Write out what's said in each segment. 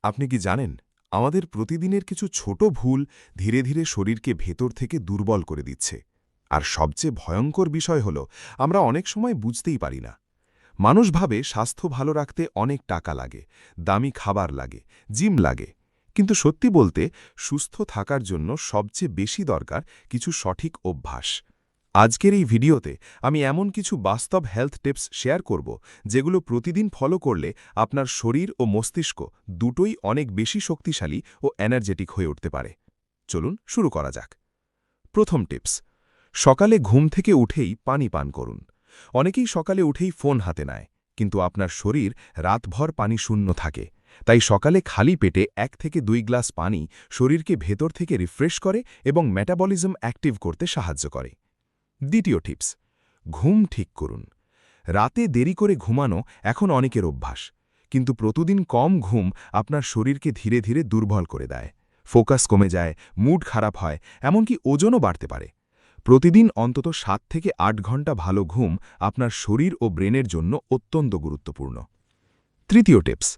আপনি কি জানেন আমাদের প্রতিদিনের কিছু ছোট ভুল ধীরে ধীরে শরীরকে ভেতর থেকে দুর্বল করে দিচ্ছে। আর সবচেয়ে ভয়ঙ্কর বিষয় হল আমরা অনেক সময় বুঝতেই পারি না। মানুষ ভাবে স্বাস্থ্য ভালো রাখতে অনেক টাকা লাগে, দামি খাবার লাগে, জিম লাগে। কিন্তু সত্যি বলতে সুস্থ থাকার জন্য সবচেয়ে বেশি দরকার কিছু সঠিক অভ্যাস। আজকের এই ভিডিওতে আমি এমন কিছু বাস্তব হেলথ টিপস শেয়ার করব যেগুলো প্রতিদিন ফলো করলে আপনার শরীর ও মস্তিষ্ক দুটোই অনেক বেশি শক্তিশালী ও এনার্জেটিক হয়ে উঠতে পারে। চলুন শুরু করা যাক। প্রথম টিপস, সকালে ঘুম থেকে উঠেই পানি পান করুন। অনেকেই সকালে উঠেই ফোন হাতে নেয়, কিন্তু আপনার শরীর রাতভর পানি শূন্য থাকে। তাই সকালে খালি পেটে 1 থেকে 2 গ্লাস পানি শরীরকে ভেতর থেকে রিফ্রেশ করে এবং মেটাবলিজম অ্যাক্টিভ করতে সাহায্য করে। দ্বিতীয় টিপস, ঘুম ঠিক করুন। রাতে দেরি করে ঘুমানো এখন অনেকের অভ্যাস, কিন্তু প্রতিদিন কম ঘুম আপনার শরীরকে ধীরে ধীরে দুর্বল করে দেয়। ফোকাস কমে যায়, মুড খারাপ হয়, এমনকি ওজনও বাড়তে পারে। প্রতিদিন অন্তত 7 থেকে 8 ঘন্টা ভালো ঘুম আপনার শরীর ও ব্রেনের জন্য অত্যন্ত গুরুত্বপূর্ণ। তৃতীয় টিপস,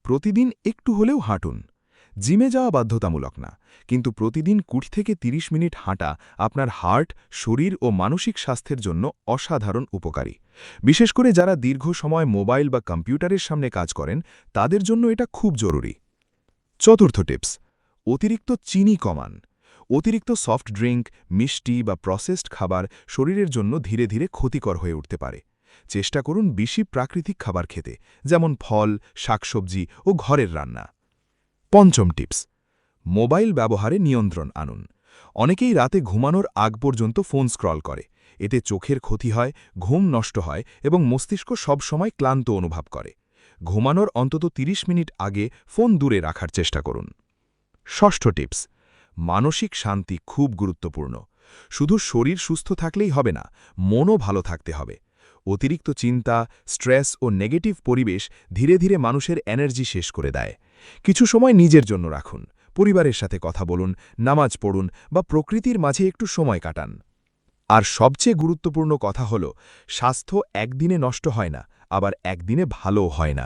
প্রতিদিন একটু হলেও হাঁটুন। জিমে যাওয়া বাধ্যতামূলক না, কিন্তু প্রতিদিন 20 থেকে 30 মিনিট হাঁটা আপনার হার্ট, শরীর ও মানসিক স্বাস্থ্যের জন্য অসাধারণ উপকারী। বিশেষ করে যারা দীর্ঘ সময় মোবাইল বা কম্পিউটারের সামনে কাজ করেন, তাদের জন্য এটা খুব জরুরি। চতুর্থ টিপস, অতিরিক্ত চিনি কমান। অতিরিক্ত সফট ড্রিঙ্ক, মিষ্টি বা প্রসেসড খাবার শরীরের জন্য ধীরে ধীরে ক্ষতিকর হয়ে উঠতে পারে। চেষ্টা করুন বেশি প্রাকৃতিক খাবার খেতে, যেমন ফল, শাকসবজি ও ঘরের রান্না। পঞ্চম টিপস, মোবাইল ব্যবহারে নিয়ন্ত্রণ আনুন। অনেকেই রাতে ঘুমানোর আগ পর্যন্ত ফোন স্ক্রল করে। এতে চোখের ক্ষতি হয়, ঘুম নষ্ট হয় এবং মস্তিষ্ক সবসময় ক্লান্ত অনুভব করে। ঘুমানোর অন্তত 30 মিনিট আগে ফোন দূরে রাখার চেষ্টা করুন। ষষ্ঠ টিপস, মানসিক শান্তি খুব গুরুত্বপূর্ণ। শুধু শরীর সুস্থ থাকলেই হবে না, মনও ভালো থাকতে হবে। অতিরিক্ত চিন্তা, স্ট্রেস ও নেগেটিভ পরিবেশ ধীরে ধীরে মানুষের এনার্জি শেষ করে দেয়। কিছু সময় নিজের জন্য রাখুন, পরিবারের সাথে কথা বলুন, নামাজ পড়ুন বা প্রকৃতির মাঝে একটু সময় কাটান। আর সবচেয়ে গুরুত্বপূর্ণ কথা হল, স্বাস্থ্য একদিনে নষ্ট হয় না, আবার একদিনে ভালোও হয় না।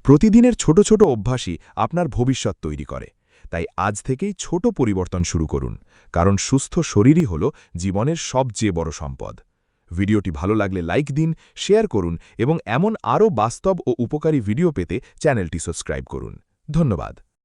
প্রতিদিনের ছোট ছোট অভ্যাসই আপনার ভবিষ্যৎ তৈরি করে। তাই আজ থেকেই ছোট পরিবর্তন শুরু করুন, কারণ সুস্থ শরীরই হল জীবনের সবচেয়ে বড় সম্পদ। ভিডিওটি ভালো লাগলে লাইক দিন, শেয়ার করুন এবং এমন আরও বাস্তব ও উপকারী ভিডিও পেতে চ্যানেলটি সাবস্ক্রাইব করুন। ধন্যবাদ।